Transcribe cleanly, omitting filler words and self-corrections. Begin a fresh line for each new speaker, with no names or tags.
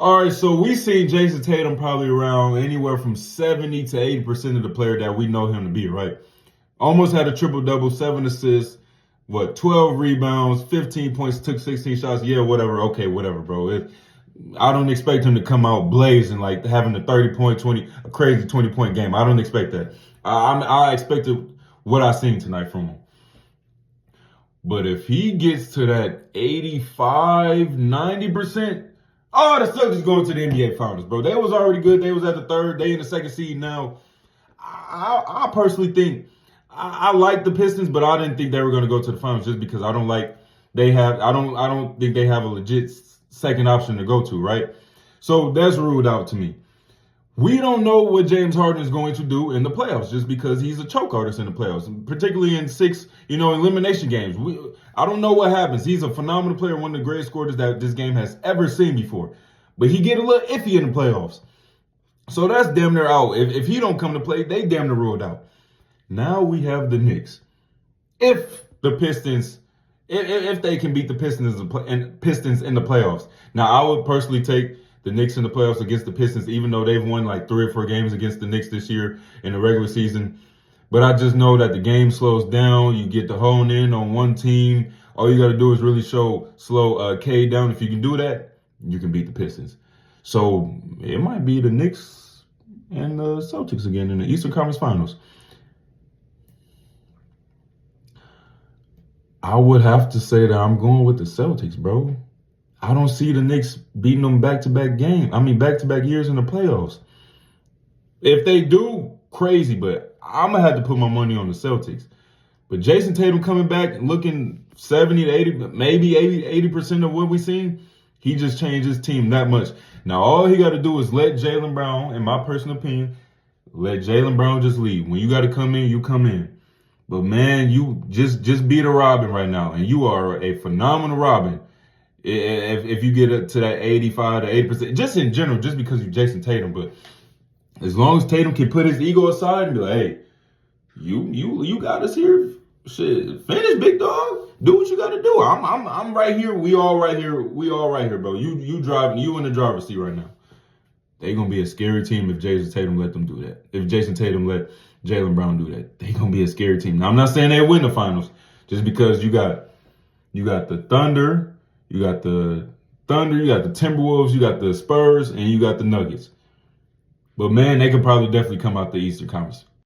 All right, so we see Jason Tatum probably around anywhere from 70 to 80% of the player that we know him to be, right? Almost had a triple double, 7 assists, 12 rebounds, 15 points, took 16 shots. Yeah, whatever. Okay, whatever, bro. I don't expect him to come out blazing like having a 30-point, a crazy 20-point game. I don't expect that. I expected what I seen tonight from him. But if he gets to that 85, 90%, oh, the Celtics going to the NBA Finals, bro. They was already good. They was at the third. They in the second seed now. I personally think I like the Pistons, but I didn't think they were going to go to the finals just because I don't think they have a legit second option to go to, right? So that's ruled out to me. We don't know what James Harden is going to do in the playoffs just because he's a choke artist in the playoffs, particularly in six, elimination games. I don't know what happens. He's a phenomenal player, one of the greatest scorers that this game has ever seen before. But he get a little iffy in the playoffs. So that's damn near out. If he don't come to play, they damn near ruled out. Now we have the Knicks. If the Pistons, if they can beat the Pistons in the playoffs. Now, I would personally take the Knicks in the playoffs against the Pistons, even though they've won like 3 or 4 games against the Knicks this year in the regular season. But I just know that the game slows down. You get to hone in on one team. All you got to do is really slow K down. If you can do that, you can beat the Pistons. So it might be the Knicks and the Celtics again in the Eastern Conference Finals. I would have to say that I'm going with the Celtics, bro. I don't see the Knicks beating them back-to-back years in the playoffs. If they do, crazy, but I'm going to have to put my money on the Celtics. But Jason Tatum coming back and looking 70 to 80, maybe 80% of what we've seen, he just changed his team that much. Now, all he got to do is let Jaylen Brown, in my personal opinion, let Jaylen Brown just lead. When you got to come in, you come in. But, man, you just be the Robin right now, and you are a phenomenal Robin. If you get up to that 85 to 80%, just in general, just because you're Jason Tatum, but as long as Tatum can put his ego aside and be like, hey, you got us here. Shit, finish, big dog. Do what you got to do. I'm right here. We all right here. We all right here, bro. You driving. You in the driver's seat right now. They gonna be a scary team if Jason Tatum let them do that. If Jason Tatum let Jaylen Brown do that, they gonna be a scary team. Now I'm not saying they win the finals, just because you got the Thunder. You got the Timberwolves, you got the Spurs, and you got the Nuggets. But, man, they could probably definitely come out the Eastern Conference